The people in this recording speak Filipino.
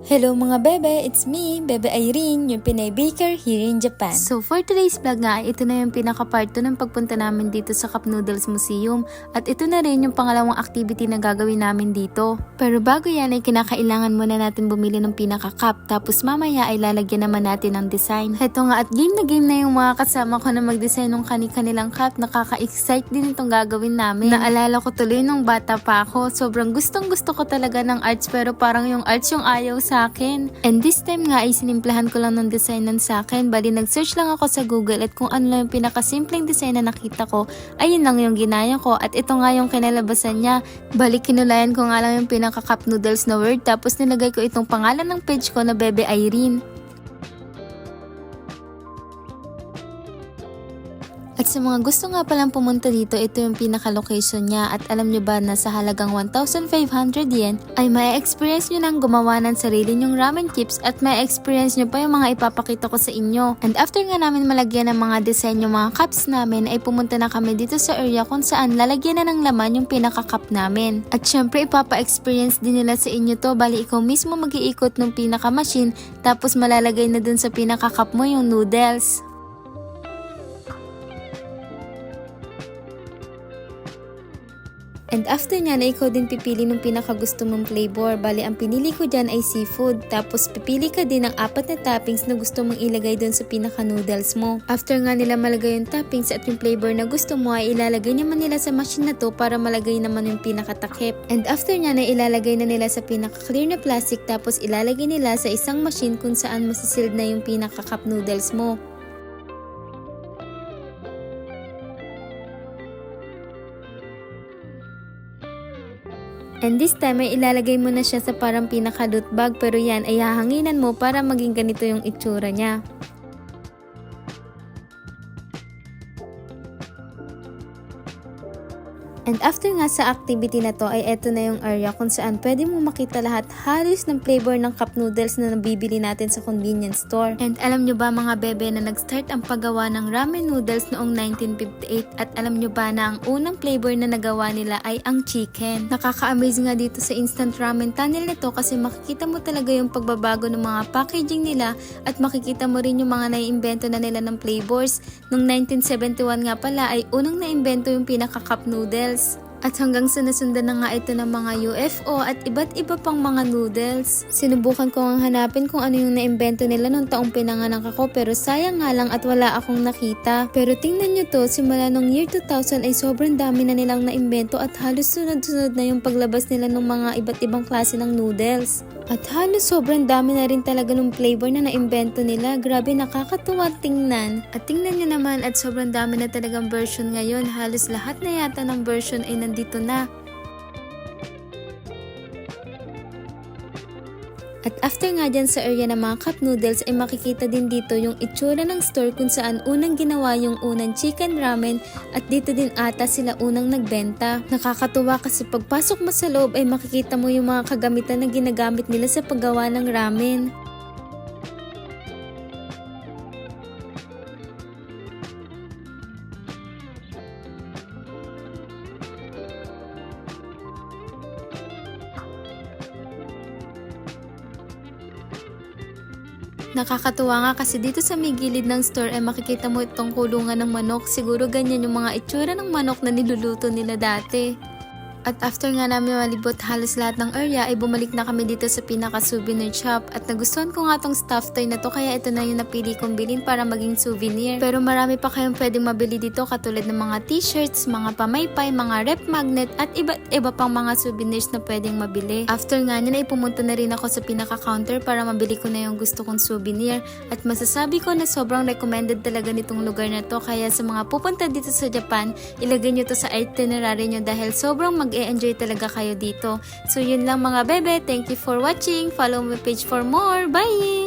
Hello mga bebe, it's me, Bebe Irene, yung Pinay Baker here in Japan. So for today's vlog nga, ito na yung pinaka-part 2 ng pagpunta namin dito sa Cup Noodles Museum. At ito na rin yung pangalawang activity na gagawin namin dito. Pero bago yan ay kinakailangan muna natin bumili ng pinaka-cup. Tapos mamaya ay lalagyan naman natin ng design. Ito nga at game na yung mga kasama ko na mag-design ng kanilang cup. Nakaka-excite din itong gagawin namin. Naalala ko tuloy nung bata pa ako. Sobrang gustong gusto ko talaga ng arts pero parang yung arts yung ayaw sa akin. And this time nga ay sinimplahan ko lang ng design nun sa akin. Bali nag-search lang ako sa Google at kung ano lang yung pinakasimpleng design na nakita ko, ayun lang yung ginaya ko at ito nga yung kinalabasan niya. Bali kinulayan ko nga lang yung pinaka-cup noodles na word tapos nilagay ko itong pangalan ng page ko na Bebe Irene. At sa mga gusto nga palang pumunta dito, ito yung pinaka-location niya at alam nyo ba na sa halagang 1,500 yen ay may experience nyo nang gumawa ng sarili nyong ramen chips at may experience nyo pa yung mga ipapakita ko sa inyo. And after nga namin malagyan ng mga design yung mga cups namin ay pumunta na kami dito sa area kung saan lalagyan na ng laman yung pinaka-cup namin. At syempre ipapa-experience din nila sa inyo to, bali ikaw mismo mag-iikot ng pinaka-machine tapos malalagay na dun sa pinaka-cup mo yung noodles. And after niya na ikaw din pipili ng pinakagusto mong flavor. Bali ang pinili ko dyan ay seafood. Tapos pipili ka din ng 4 na toppings na gusto mong ilagay dun sa pinaka-noodles mo. After nga nila malagay yung toppings at yung flavor na gusto mo ay ilalagay naman nila sa machine na to para malagay naman yung pinakatakip. And after niya na ilalagay na nila sa pinaka-clear na plastic tapos ilalagay nila sa isang machine kung saan masisealed na yung pinaka-cup noodles mo. And this time ay ilalagay mo na siya sa parang pinaka-loot bag pero yan ay hahanginan mo para maging ganito yung itsura niya. And after nga sa activity na to ay eto na yung area kung saan pwede mo makita lahat halos ng flavor ng cup noodles na nabibili natin sa convenience store. And alam nyo ba mga bebe na nag-start ang paggawa ng ramen noodles noong 1958 at alam nyo ba na ang unang flavor na nagawa nila ay ang chicken. Nakaka-amaze nga dito sa instant ramen tunnel nito kasi makikita mo talaga yung pagbabago ng mga packaging nila at makikita mo rin yung mga naiimbento na nila ng flavors. Noong 1971 nga pala ay unang naimbento yung pinaka-cup noodles. At hanggang sa nasundan na nga ito ng mga UFO at iba't iba pang mga noodles. Sinubukan ko ang hanapin kung ano yung naimbento nila nung taong pinanganak ako pero sayang nga lang at wala akong nakita. Pero tingnan nyo to, simula nung year 2000 ay sobrang dami na nilang naimbento at halos sunod-sunod na yung paglabas nila ng mga iba't ibang klase ng noodles. At halos sobrang dami na rin talaga ng flavor na naimbento nila. Grabe, nakakatuwa tingnan. At tingnan nyo naman at sobrang dami na talagang version ngayon. Halos lahat na yata ng version ay nandito na. At after nga dyan sa area ng mga cup noodles ay makikita din dito yung itsura ng store kung saan unang ginawa yung unang chicken ramen at dito din ata sila unang nagbenta. Nakakatuwa kasi pagpasok mo sa loob ay makikita mo yung mga kagamitan na ginagamit nila sa paggawa ng ramen. Nakakatuwa nga kasi dito sa may gilid ng store ay makikita mo itong kulungan ng manok. Siguro ganyan yung mga itsura ng manok na niluluto nila dati. At after nga namin malibot halos lahat ng area ay bumalik na kami dito sa pinaka-souvenir shop. At nagustuhan ko nga tong stuffed toy na to kaya ito na yung napili kong bilhin para maging souvenir. Pero marami pa kayong pwedeng mabili dito katulad ng mga t-shirts, mga pamaypay, mga rep magnet at iba pang mga souvenirs na pwedeng mabili. After nga nyo ay pumunta na rin ako sa pinaka-counter para mabili ko na yung gusto kong souvenir. At masasabi ko na sobrang recommended talaga nitong lugar na to kaya sa mga pupunta dito sa Japan, ilagay nyo to sa itinerary nyo dahil sobrang mag-e-enjoy talaga kayo dito. So yun lang mga bebe, thank you for watching. Follow my page for more. Bye!